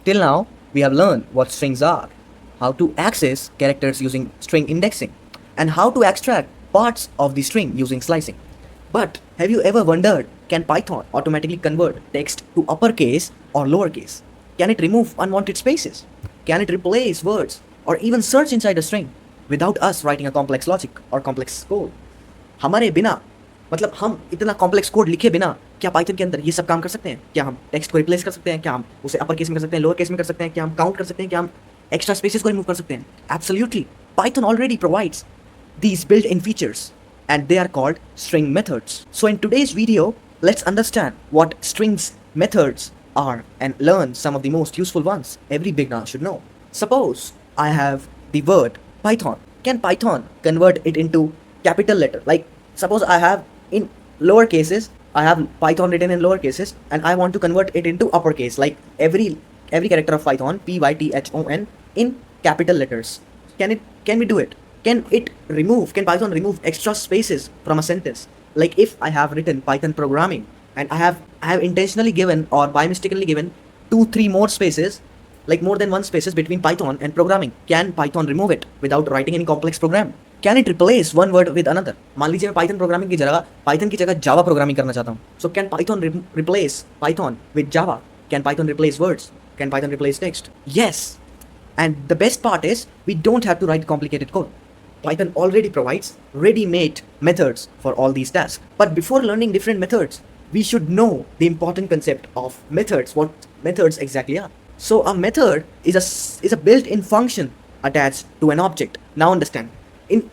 Till now, we have learned what strings are, how to access characters using string indexing, and how to extract parts of the string using slicing. But have you ever wondered, can Python automatically convert text to uppercase or lowercase? Can it remove unwanted spaces? Can it replace words or even search inside a string without us writing a complex logic or complex code? हमारे बिना मतलब हम इतना complex code लिखे बिना क्या Python के अंदर ये सब काम कर सकते हैं? क्या हम टेक्स्ट को रिप्लेस कर सकते हैं? क्या हम उसे अपर केस में कर सकते हैं, लोअर केस में कर सकते हैं? क्या हम काउंट कर सकते हैं? क्या हम एक्स्ट्रा स्पेसेस को रिमूव कर सकते हैं? Absolutely, Python already provides these built-in features and they are called string methods. So in today's video, let's understand what strings methods are and learn some of the most useful ones every beginner should know. Suppose I have the word Python. Can Python convert it into capital letter? Like suppose I have in lower cases, I have Python written in lower cases and I want to convert it into uppercase, like every character of Python, Python, in capital letters. Can we do it? Can Python remove extra spaces from a sentence? Like if I have written Python programming and I have intentionally given or by mistakenly given 2-3 more spaces, like more than one spaces between Python and programming, can Python remove it without writing any complex program? Can it replace one word with another? मान लीजिए मैं Python की जगह Java programming करना चाहता हूँ. So can Python replace Python with Java? Can Python replace words? Can Python replace text? Yes. And the best part is we don't have to write complicated code. Python already provides ready-made methods for all these tasks. But before learning different methods, we should know the important concept of methods, what methods exactly are. So a method is a built-in function attached to an object. Now understand. In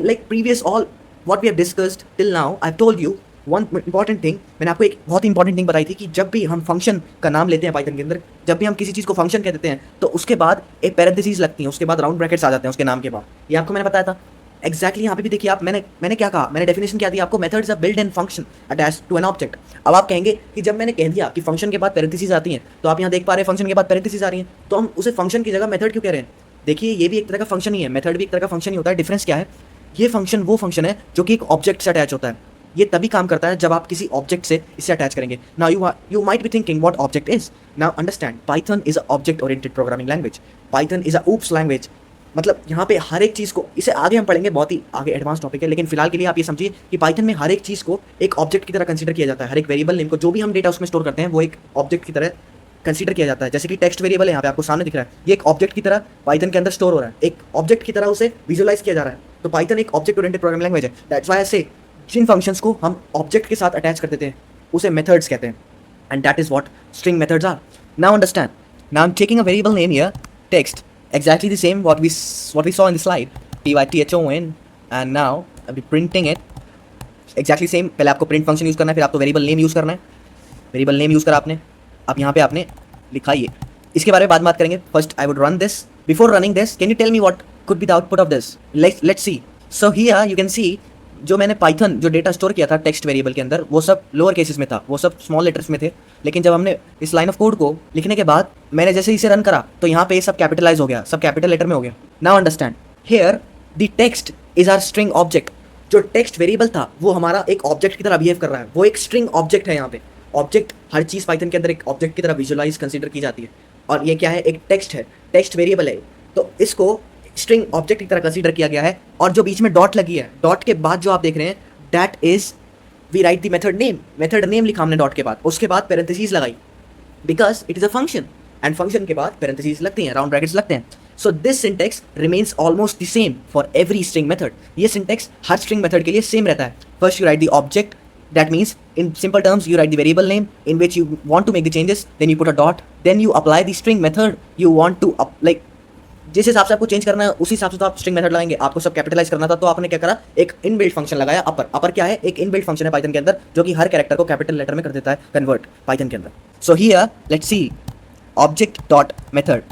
like previous all what we have discussed till now, I've told you one important thing. मैंने आपको एक बहुत important thing बताई थी कि जब भी हम फंक्शन का नाम लेते हैं पाइथन के अंदर, जब भी हम किसी चीज़ को फंक्शन कह देते हैं तो उसके बाद एक पैरेंथेसिस लगती है, उसके बाद राउंड ब्रैकेट्स आ जाते हैं उसके नाम के बाद. ये आपको मैंने बताया था एग्जैक्टली. यहाँ पे भी देखिए आप, मैंने क्या कहा, मैंने डेफिनेशन क्या दी आपको, methods are built in function attach to an object. अब आप कहेंगे कि जब मैंने कह दिया कि फंक्शन के बाद पैरेंथेसिस आती हैं, तो आप यहाँ देख पा रहे हैं फंक्शन के बाद पैरेंथेसिस आ रही हैं, तो हम उसे फंक्शन की जगह मेथड क्यों कह रहे हैं? देखिए ये भी एक तरह का फंक्शन ही है, मेथड भी एक तरह का फंक्शन ही होता है. डिफरेंस क्या है? ये फंक्शन वो फंक्शन है जो कि एक ऑब्जेक्ट से अटैच होता है. ये तभी काम करता है जब आप किसी ऑब्जेक्ट से इसे अटैच करेंगे. Now you might be thinking what object is. Now understand, Python is a object oriented programming language. Python is a oops language. मतलब यहाँ पे हर एक चीज़ को, इसे आगे हम पढ़ेंगे, बहुत ही आगे एडवांस टॉपिक है, लेकिन फिलहाल के लिए आप ये समझिए कि पाइथन में हर एक चीज़ को एक ऑब्जेक्ट की तरह कंसीडर किया जाता है. हर एक वेरिएबल नेम को, जो भी हम डेटा उसमें स्टोर करते हैं, वो एक ऑब्जेक्ट की तरह कंसीडर किया जाता है. जैसे कि टेक्स्ट वेरिएबल है, यहाँ पे आपको सामने दिख रहा है, ये एक ऑब्जेक्ट की तरह पाइथन के अंदर स्टोर हो रहा है, एक ऑब्जेक्ट की तरह उसे विजुअलाइज किया जा रहा है. तो पाइथन एक ऑब्जेक्ट ओरिएंटेड प्रोग्रामिंग लैंग्वेज है. दैट्स व्हाई आई से जिन फंक्शंस को हम ऑब्जेक्ट के साथ अटैच कर देते हैं उसे मेथड्स कहते हैं. And that is what string methods are. Now understand. Now I am taking a variable name here, text, exactly the same what we saw in the slide, python, and now I'll be printing it exactly same. पहले आपको print function use करना है, फिर आपको variable name use करना है. Variable name use करा आपने, अब यहाँ पे आपने लिखा ये. इसके बारे में बाद बात करेंगे. First I would run this. Before running this, can you tell me what could be the output of this? Let's see. So here you can see, जो मैंने पाइथन जो डेटा स्टोर किया था टेक्स्ट वेरिएबल के अंदर, वो सब lower cases में था, वो सब स्मॉल लेटर्स में थे. लेकिन जब हमने इस लाइन ऑफ कोड को लिखने के बाद मैंने जैसे इसे रन करा तो यहाँ पे ये सब कैपिटलाइज हो गया, सब कैपिटल लेटर में हो गया. Now understand, here the text is our string object. जो टेक्स्ट वेरिएबल था वो हमारा एक ऑब्जेक्ट की तरह बिहेव कर रहा है, वो एक स्ट्रिंग ऑब्जेक्ट है. यहाँ पे ऑब्जेक्ट, हर चीज़ पाइथन के अंदर एक ऑब्जेक्ट की तरह विजुअलाइज कंसिडर की जाती है. और ये क्या है? एक टेक्स्ट है, टेक्स्ट वेरिएबल है, तो इसको स्ट्रिंग ऑब्जेक्ट की तरह कंसिडर किया गया है. और जो बीच में डॉट लगी है, डॉट के बाद जो आप देख रहे हैं, that is we write the method name. Method name लिखा हमने डॉट के बाद, उसके बाद पैरेंथेसिस लगाई, because it is a function, and function के बाद पैरेंथेसिस लगती हैं, राउंड ब्रैकेट्स लगते हैं. So this syntax remains almost the same for every string method. ये सिंटेक्स हर स्ट्रिंग मेथड के लिए सेम रहता है. First you write the object, that means in simple terms you write the variable name in which you want to make the changes, then you put a dot, then you apply the string method you want to like जिस हिसाब से आपको change करना है उसी हिसाब से तो आप स्ट्रिंग मेथड लगाएंगे. आपको सब कैपिटलाइज करना था तो आपने क्या करा, एक इनबिल्ट फंक्शन लगाया अपर. अपर क्या है? एक इनबिल्ट फंक्शन है पाइथन के अंदर जो कि हर कैरेक्टर को कैपिटल लेटर में कर देता है कन्वर्ट पाइथन के अंदर. So here let's see object dot method.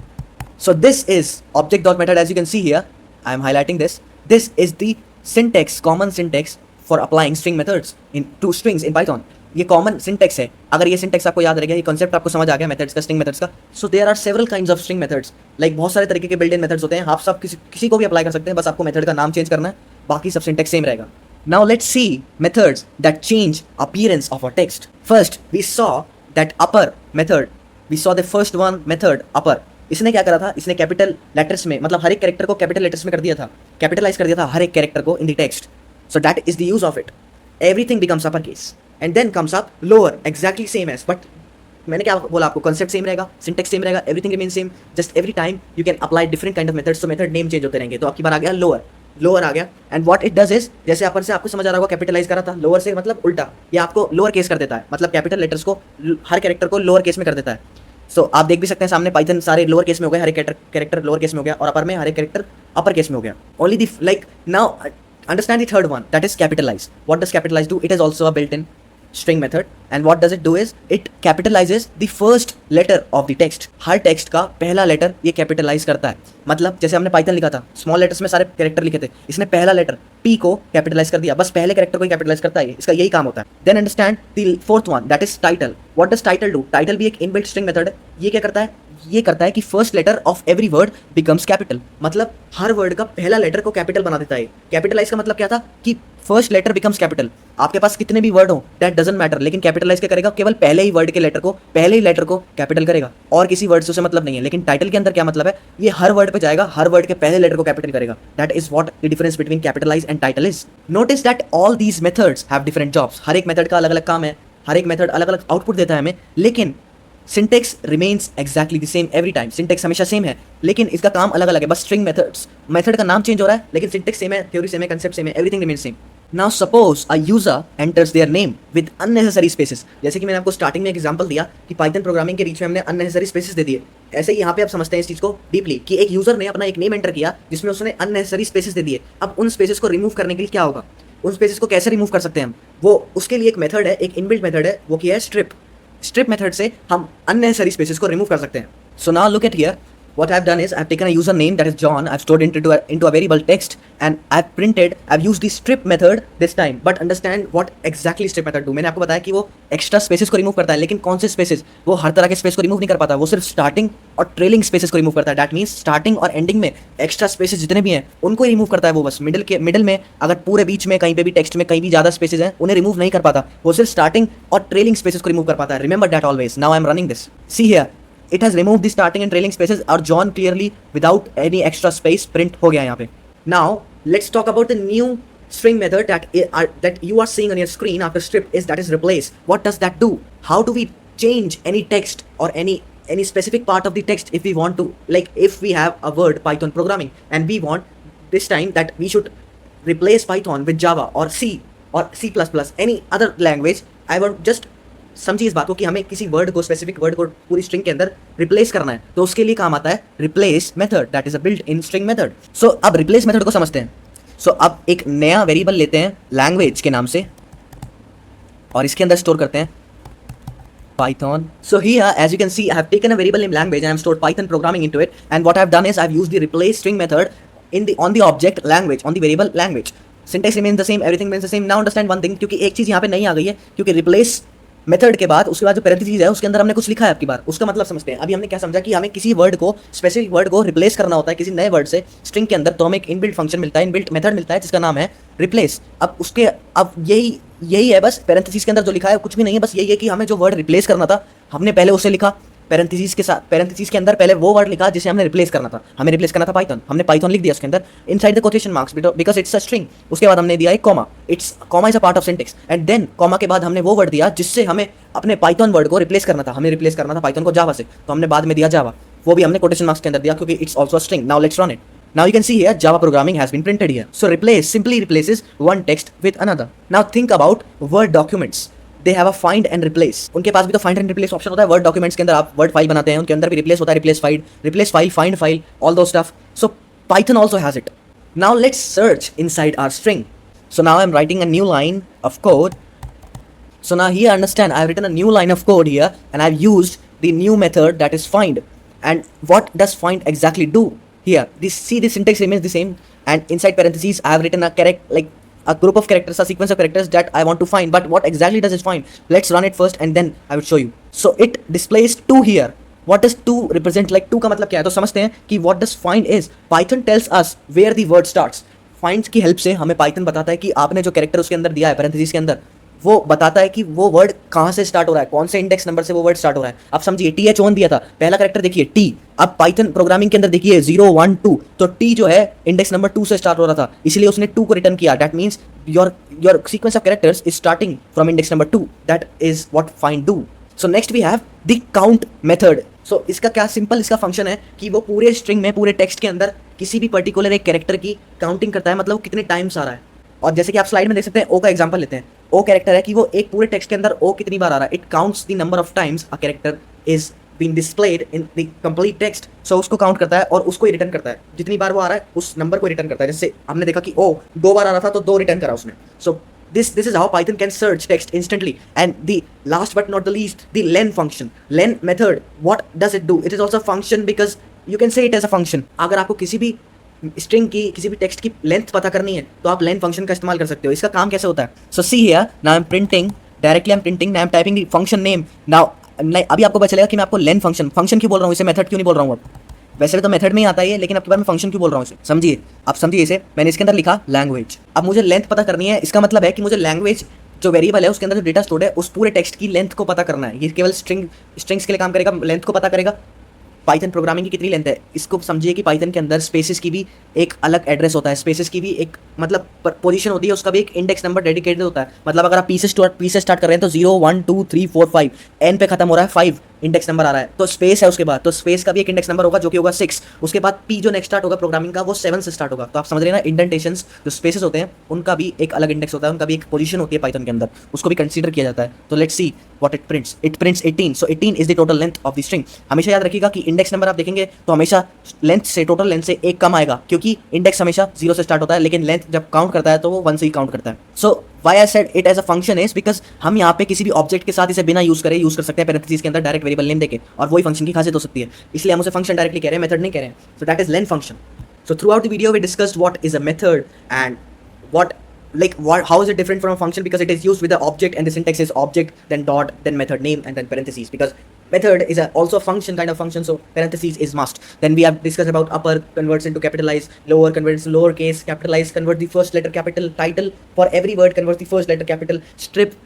So this is object dot method. As you can see here, I am highlighting this. This is the syntax, common syntax for applying string methods in to strings in Python. ये common syntax है. अगर ये syntax आपको याद रह गया, ये concept आपको समझ आ गया मेथड्स का, स्ट्रिंग मेथड्स का, so there are several kinds of string methods. Like बहुत सारे तरीके के बिल्ट इन मेथड्स होते हैं. आप सब किसी को भी अप्लाई कर सकते हैं, बस आपको मेथड का नाम चेंज करना है, बाकी सब सिंटेक्स सेम रहेगा. Now let's see methods that change appearance of a text. First we saw that upper method we saw the first one method upper. इसने क्या करा था, इसने कैपिटल लेटर्स में, मतलब हर एक कैरेक्टर को कैपिटल लेटर्स में कर दिया था, कैपिटलाइज कर दिया था हर एक कैरेक्टर को in the text. So that is the use of it. Everything becomes upper case and then comes up lower, exactly same as. But मैंने क्या बोला आपको, कॉन्सेप्ट सेम रहेगा, सिंटेक्स सेम रहेगा, everything remain same. Just every time you can apply different kind of methods, तो method name change होते रहेंगे. तो आपकी बार आ गया लोअर, लोअर आ गया. And what it does is, जैसे अपर से आपको समझ आ रहा होगा कैपिटलाइज करा था, लोअर से मतलब उल्टा, ये आपको लोअर केस कर देता है, मतलब कैपिटल लेटर्स को हर कैरेक्टर को लोअर केस में कर देता है. सो आप देख भी सकते हैं सामने पाइथन सारे लोअर केस में हो गए, हर एक कैरेक्टर लोअर केस में हो गया, और अपर में हर एक कैरेक्टर अपर केस में हो गया. Only the like now understand the third one, that is capitalize. What does capitalize do? It is also a built-in string method, and what does it do is it capitalizes the first letter of the text. Her text का पहला letter ये capitalise करता है. मतलब जैसे हमने Python लिखा था, स्मॉल लेटर्स में सारे कैरेक्टर लिखे थे, इसने पहला लेटर P को कैपिटलाइज कर दिया, बस पहले कैरेक्टर को ही कैपिटलाइज करता है, इसका यही काम होता है. Then understand the fourth one, that is title. What does title do? Title भी एक इनबिल्ट स्ट्रिंग मेथड है. ये क्या करता है, ये करता है कि first letter of every word becomes capital. मतलब हर वर्ड का पहला लेटर को कैपिटल बना देता है. कैपिटलाइज का मतलब क्या था कि फर्स्ट लेटर बिकम्स कैपिटल. आपके पास कितने भी वर्ड हो दैट डजंट मैटर, लेकिन कैपिटलाइज क्या करेगा, केवल पहले ही वर्ड के लेटर को, पहले ही लेटर को कैपिटल करेगा, और किसी वर्ड से उसे मतलब नहीं है. लेकिन टाइटल के अंदर क्या मतलब है, ये हर वर्ड पे जाएगा, हर वर्ड के पहले लेटर को कैपिटल करेगा. That is what the difference between capitalize and title is. Notice that all these methods have different jobs. हर एक मेथड का अलग अलग काम है, हर एक मेथड अलग अलग आउटपुट देता है हमें, लेकिन syntax remains exactly the same every time. Syntax हमेशा सेम है, लेकिन इसका काम अलग अलग है. बस स्ट्रिंग मेथड्स, मेथड का नाम चेंज हो रहा है, लेकिन सिंटेक्स सेम है, थ्योरी सेम है, कंसेप्ट सेम है, everything remains same. Now suppose a user enters their name with unnecessary spaces. जैसे कि मैंने आपको स्टार्टिंग में एक एग्जांपल दिया कि पाइथन प्रोग्रामिंग के बीच में हमने अननेसेसरी स्पेसेस दे दिए. ऐसे ही यहाँ पे आप समझते हैं इस चीज को डीपली कि एक यूजर ने अपना एक नेम एंटर किया जिसमें उसने अननेसेसरी स्पेसेस दे दिए. अब उन स्पेसेस को रिमूव करने के लिए क्या होगा, उन स्पेसेस को कैसे रिमूव कर सकते हैं हम, वो उसके लिए एक मेथड है, एक इनबिल्ट मेथड है, वो क्या है, स्ट्रिप. स्ट्रिप मेथड से हम अननेसेसरी स्पेसेस को रिमूव कर सकते हैं. So now look at here. What I've done is I've taken a username that is John, I've stored into a variable text, and I've used the strip method this time. But understand what exactly strip method do. मैंने आपको बताया कि वो extra spaces को remove करता है, लेकिन कौन से स्पेसेस, वो हर तरह के स्पेस को रिमूव नहीं कर पाता, वो सिर्फ स्टार्टिंग और ट्रेलिंग स्पेसेस को रिमूव करता है. दैट मीन्स स्टार्टिंग और एंडिंग में एक्स्ट्रा स्पेसेस जितने भी हैं उनको ही रिमूव करता है वो. बस मिडिल में अगर पूरे बीच में कहीं पे भी टेक्स्ट में कहीं भी ज़्यादा स्पेसेस हैं उन्हें रिमूव नहीं कर पाता, वो सिर्फ स्टार्टिंग और ट्रेलिंग स्पेसेस को रिमूव कर पाता है. Remember that always. Now I am running this. See here, it has removed the starting and trailing spaces, और John clearly without any extra space print हो गया यहाँ पे. Now let's talk about the new string method that you are seeing on your screen after strip is that is replace. What does that do? How do we change any text or any specific part of the text if we want to, like if we have a word Python programming and we want this time that we should replace Python with Java or C or C++, any other language. I want just समझिए इस बात को कि हमें किसी word को, specific word को पूरी स्ट्रिंग के अंदर रिप्लेस करना है, तो उसके लिए काम आता है replace method. That is a built in string method. So अब रिप्लेस मेथड को समझते हैं. सो अब एक नया वेरिएबल लेते हैं लैंग्वेज के नाम से, और इसके अंदर स्टोर करते हैं Python. So here, as you can see, I have taken a variable named language and I have stored Python programming into it. And what I have done is I have used the replace string method on the object language, on the variable language. Syntax remains the same, everything remains the same. Now understand one thing, क्योंकि एक चीज़ यहाँ पे नहीं आ गई है, क्योंकि replace method के बाद उसके बाद जो पैरेंथेसिस है उसके अंदर हमने कुछ लिखा है आपकी बार, उसका मतलब समझते हैं. अभी हमने क्या समझा कि हमें किसी वर्ड को, स्पेसिफिक वर्ड को रिप्लेस करना होता है किसी नए वर्ड से स्ट्रिंग के अंदर, तो हमें एक इनबिल्ट फंक्शन मिलता है, इनबिल्ट मेथड मिलता है जिसका नाम है रिप्लेस. अब उसके यही है बस, पैरेंथेसिस के अंदर जो लिखा है कुछ भी नहीं है, बस यही है कि हमें जो वर्ड रिप्लेस करना था हमने पहले उसे लिखा पैरेंथेसिस के साथ, पैरेंथेसिस के अंदर पहले वो वर्ड लिखा जिसे हमने रिप्लेस करना था. हमें रिप्लेस करना था पाइथन, हमने पाइथन लिख दिया उसके अंदर inside the quotation marks because it's a string. उसके बाद हमने दिया एक comma, it's comma is a part of syntax, and then comma के बाद हमने वो वर्ड दिया जिससे हमें अपने पाइथन वर्ड को रिप्लेस करना था. हमें रिप्लेस करना था पाइथन को जावा से, तो हमने बाद में दिया जावा, वो भी हमने कोटेशन मार्क्स के अंदर दिया क्योंकि it's also string. Now let's run it. Now you can see here Java programming has been printed here. So replace simply replaces one text with another. Now think about Word documents. They have a find and replace. उनके पास भी तो find and replace option होता है. Word documents के अंदर आप Word file बनाते हैं, उनके अंदर भी replace होता है, replace file, find file, all those stuff. So Python also has it. Now let's search inside our string. So now I'm writing a new line of code. So now here understand I've written a new line of code here and I've used the new method that is find. And what does find exactly do? Here, the syntax remains the same, and inside parentheses I have written a group of characters, a sequence of characters that I want to find. But what exactly does it find? Let's run it first and then I will show you. So it displays 2 here. What does 2 represent? Like 2 का मतलब क्या है, तो समझते हैं कि what does find is. Python tells us where the word starts. Finds की help से हमें Python बताता है कि आपने जो कैरेक्टर उसके अंदर दिया है पैरेंथेसिस के अंदर, वो बताता है कि वो वर्ड कहाँ से स्टार्ट हो रहा है, कौन से इंडेक्स नंबर से वो वर्ड स्टार्ट हो रहा है। आप समझिए TH1 दिया था, पहला कैरेक्टर देखिए T। अब पाइथन प्रोग्रामिंग के अंदर देखिए 0 1 2, तो T जो है इंडेक्स नंबर 2 से स्टार्ट हो रहा था, इसलिए उसने 2 को रिटर्न किया। That means your sequence of characters is starting from index number 2। That is what find do. So next we have the count method. So इसका क्या सिंपल इसका फंक्शन है कि वो पूरे स्ट्रिंग में, पूरे टेक्स्ट के अंदर किसी भी पर्टिकुलर एक कैरेक्टर की काउंटिंग करता है, मतलब वो कितने टाइम्स आ रहा है। और जैसे कि आप स्लाइड में देख सकते हैं, ओ का एग्जांपल लेते हैं। ओ कैरेक्टर है कि वो एक पूरे टेक्स्ट के अंदर ओ कितनी बार आ रहा है। It counts the number of times a character is been displayed in the complete text. So उसको काउंट करता है और उसको ही रिटर्न करता है, जितनी बार वो आ रहा है उस नंबर को रिटर्न करता है। जैसे हमने देखा कि ओ 2 बार आ रहा था तो 2 रिटर्न करा उसने। सो this is how Python can search text instantly. And the last but not the least, the len function. Len method, what does it do? It is also a function because you can say it as a function. अगर आपको किसी भी string की, किसी भी text की length पता करनी है तो आप लेन फंक्शन का इस्तेमाल कर सकते हो। इसका काम कैसे होता है? So see here, now I am printing, directly I am printing, now I am typing the function name. Now अभी आपको पता चलेगा कि मैं आपको लेन फंक्शन क्यों बोल रहा हूँ, इसे मेथड क्यों नहीं बोल रहा हूँ। अब वैसे भी तो मेथड में ही आता है, लेकिन आपके बारे में फंक्शन क्यों बोल रहा हूँ इसे, समझिए। आप समझिए इसे, मैंने इसके अंदर लिखा लैंग्वेज। अब मुझे लेंथ पता करनी है, इसका मतलब है कि मुझे लैंग्वेज जो वेरिएबल है उसके अंदर जो डेटा स्टोर्ड है उस पूरे टेक्स्ट की लेंथ को पता करना है। ये केवल स्ट्रिंग्स के लिए काम करेगा, लेंथ को पता करेगा। पाइथन प्रोग्रामिंग की कितनी लेंथ है, इसको समझिए कि पाइथन के अंदर स्पेसेस की भी एक अलग एड्रेस होता है, स्पेसेस की भी एक मतलब पोजीशन होती है, उसका भी एक इंडेक्स नंबर डेडिकेटेड होता है। मतलब अगर आप पी से स्टार्ट कर रहे हैं तो 0 1 2 3 4 5 एन पे खत्म हो रहा है, 5 इंडेक्स नंबर आ रहा है, तो स्पेस है उसके बाद, तो स्पेस का भी एक इंडेक्स नंबर होगा जो कि होगा 6। उसके बाद पी जो नेक्स्ट स्टार्ट होगा प्रोग्रामिंग का वो 7 से स्टार्ट होगा। तो आप समझ रहे हैं ना, इंडेंटेशंस जो स्पेसेस होते हैं उनका भी एक अलग इंडेक्स होता है, उनका भी एक पोजीशन होती है पाइथन के अंदर, उसको भी कंसीडर किया जाता है। तो let's see what it prints 18। So 18 is the total length of the string. हमेशा याद रखिएगा कि इंडेक्स नंबर आप देखेंगे तो हमेशा लेंथ से, टोटल लेंथ से एक कम आएगा, क्योंकि इंडेक्स हमेशा 0 से स्टार्ट होता है, लेकिन लेंथ जब काउंट करता है तो वो 1 से ही काउंट करता है। So why I said it as a function is because हम यहाँ पे किसी भी ऑब्जेक्ट के साथ इसे बिना यूज कर सकते हैं पैरेंथेसिस के अंदर डायरेक्ट वेरिएबल नेम देके, और वही फंक्शन की खासियत हो सकती है, इसलिए हम उसे फंक्शन डायरेक्टली कह रहे हैं, मेथड नहीं कह रहे हैं। So that is len function. So throughout the video we discussed what is a method and how is it different from a function, because it is used with the object and the syntax is object then dot then method name and then parentheses, because method is also a function kind of function, so parentheses is must. Then we have discussed about upper converts into capitalize, lower converts into lowercase, capitalize convert the first letter capital, title for every word convert the first letter capital, strip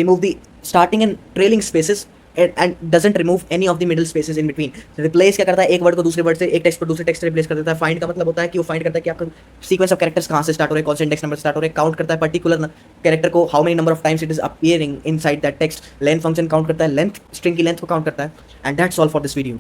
remove the starting and trailing spaces and doesn't remove any of the middle spaces in between. Replace क्या करता है, एक word को दूसरे word से, एक text को दूसरे टेक्स्ट से रिप्लेस कर देता है। फाइंड का मतलब होता है कि वो फाइंड करता है कि आपका सीक्वेंस ऑफ कैरेक्टर्स कहाँ से स्टार्ट हो रहे हैं, कौन से इंडेक्स नंबर से स्टार्ट हो रहे हैं। काउंट करता है पर्टिकुलर कैरेक्टर को, how many number of times it is appearing inside that text. Length function count करता है, लेंथ स्ट्रिंग की लेंथ को काउंट करता है। And that's all for this video.